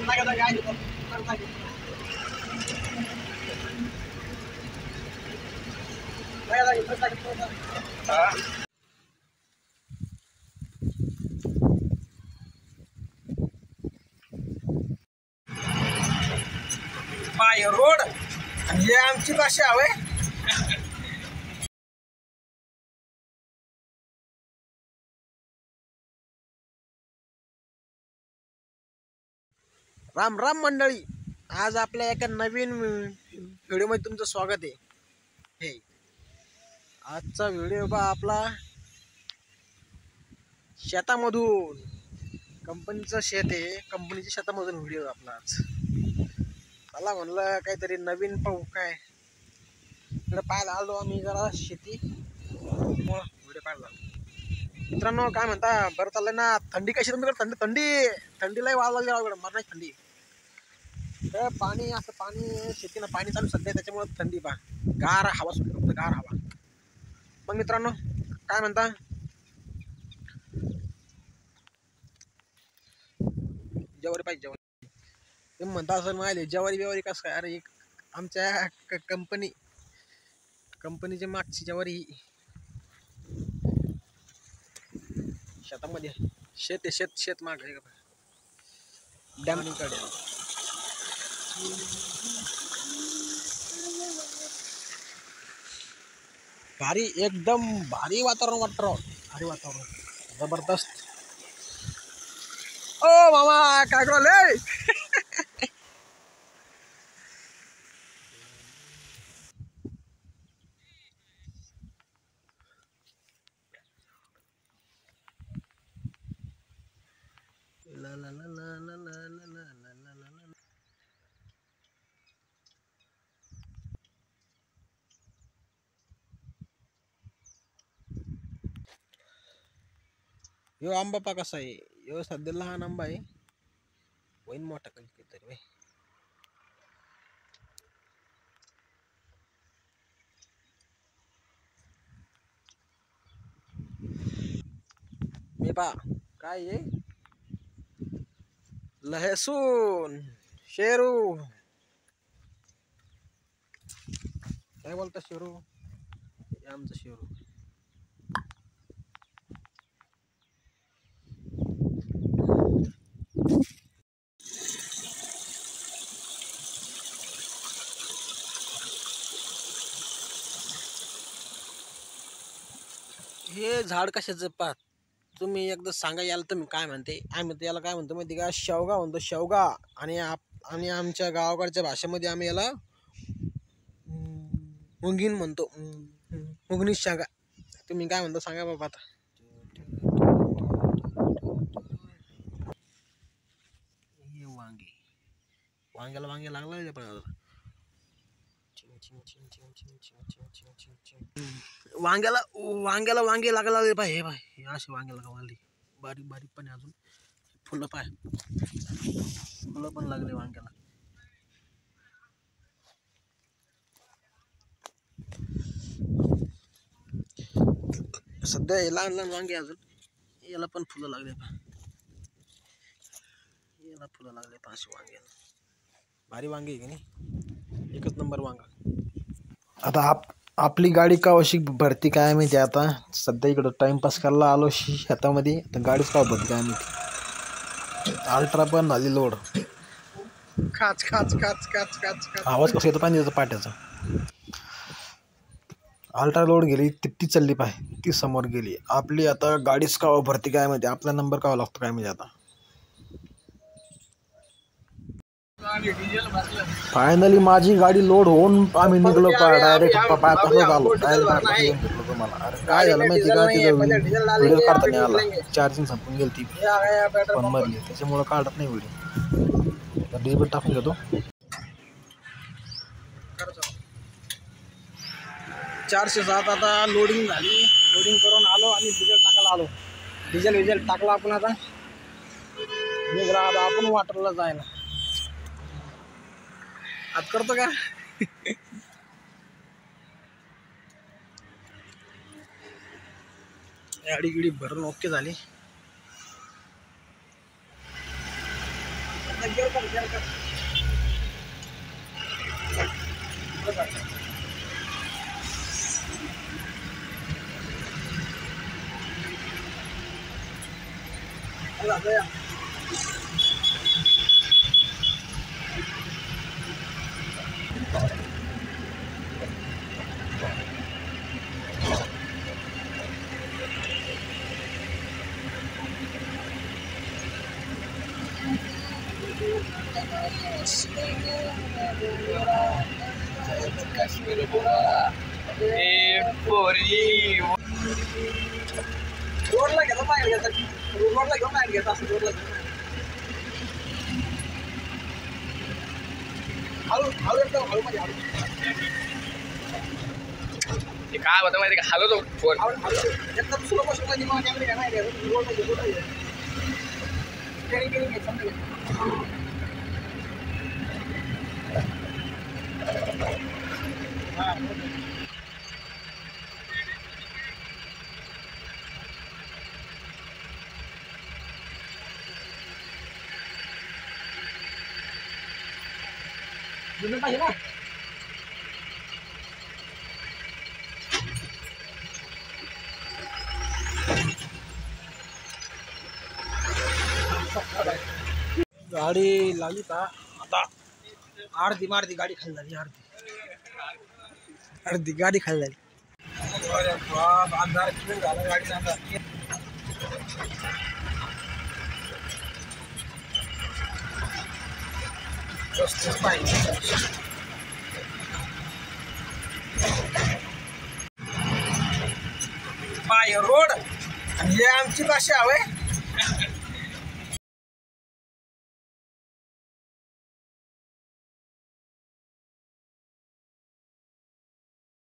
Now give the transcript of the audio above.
पाय रोड हे आमची भाषा हवे. राम राम मंडळी, आज आपल्या एका नवीन व्हिडिओ मध्ये तुमचं स्वागत आहे. हे आजचा व्हिडिओ बा आपला शेतामधून, कंपनीचं शेत आहे, कंपनीच्या शेतामधून व्हिडिओ आपला आज. मला म्हणलं काहीतरी नवीन पाहू, काय इकडे पाहायला आलो आम्ही जरा शेती व्हिडिओ पाहायला. मित्रांनो काय म्हणता, बरं चाललंय ना? थंडी कशी तुमच्याकडे? थंडी लय वाढ लागली अवघड, मरणाची थंडी. तर पाणी असं पाणी शेतीनं पाणी चालू सध्या, त्याच्यामुळे थंडी पहा, गार हवा सुटली, फक्त गार हवा. मग मित्रांनो काय म्हणता, ज्वारी पाहिजे? ज्वारी तुम्ही म्हणता असं माहिले, ज्वारी कसं काय? अरे एक आमच्या कंपनीची मागची ज्वारी शेतामध्ये शेत माग आहे का डॅमकडे. भारी, एकदम भारी वातावरण वाटतं, जबरदस्त. ओ मामा काय करायले? ला ला ला ला ला ला ला ला ला ला. यो आंबा पा कसा आहे, यो सध्या लहान आंबा आहे, होईन मोठा कधीतरी बाई. मी पा काय आहे, लहसून शेरू, काय बोलता शेरू? हे आमचं शेरू. हे झाड कशाचं पाहत तुम्ही एकदा सांगा याला, तुम्ही काय म्हणते? आम्ही याला काय म्हणतो माहिती का? शेवगा म्हणतो, शेवगा. आणि आमच्या गावाकडच्या भाषेमध्ये आम्ही याला मुंगीन म्हणतो, मुंगनी शेंगा. तुम्ही काय म्हणता सांगा बाबा आता. हे वांग्याला लागला पण वांग्याला वांगे लागले पाय. हे पाय, हे असे वांग्याला लागले बारीक बारीक, पण अजून फुलं पाय, फुलं पण लागले वांग्याला. सध्या हे लहान लहान वांगे, अजून याला पण फुलं लागले पा, याला फुलं लागले पा असे वांग्याला. भारी वांगे आहे की नाही, एकच नंबर वांगा. आता आपली गाडी का अशी भरती काय माहिती. आता सध्या इकडं टाइमपास करायला आलो शेतामध्ये, तर गाडीच का भरती काय माहिती. अल्ट्रा पण झाली लोड, खाच खाच खाच खाच खाच खाच आवाज कसं येतो पाहिजे पाट्याचा. अल्ट्रा लोड गेली, ती चालली पाय, ती समोर गेली आपली. आता गाडीच का भरती काय माहिती, आपला नंबर का लागतो काय माहिती. आता फायनली माझी गाडी लोड होऊन आम्ही निघलो डायरेक्ट बायपासवर आलो. तुम्हाला अरे काय झालं माहिती का, तिथं व्हिडिओ काढता नाही आला, चार्जिंग संपून गेली ती पण मरली, त्याच्यामुळं काढत नाही व्हिडिओ. डिझेल टाकून घेतो. 407 आता लोडिंग झाली, लोडिंग करून आलो आणि डिझेल टाकायला आलो. डिझेल टाकला आपण, आता निघला आता आपण वाटरला जायला. आज करतो का गाडी गिडी भरून ओके झाली. काश्मीर पोरी रोडला घेतो बाहेर घेतात रोडला घेऊन बाहेर घेत असं रोडला घेऊन हळू हळू एकदम हळू मध्ये हळू ते काय होतं माहिती का हलवतो फोन हळू हळू एकदम स्लो मोशन मध्ये मला कॅमेरा घ्या नाही रोडला घेऊन समजा जुनं पाहिजे ना गाडी लावली का आता अर्धी मारती गाडी खाली झाली अर्धी गाडी खाली झाली अरे बाप अंधार किती झाला गाडी अंधार पाय रोड हे आमची भाषा हवे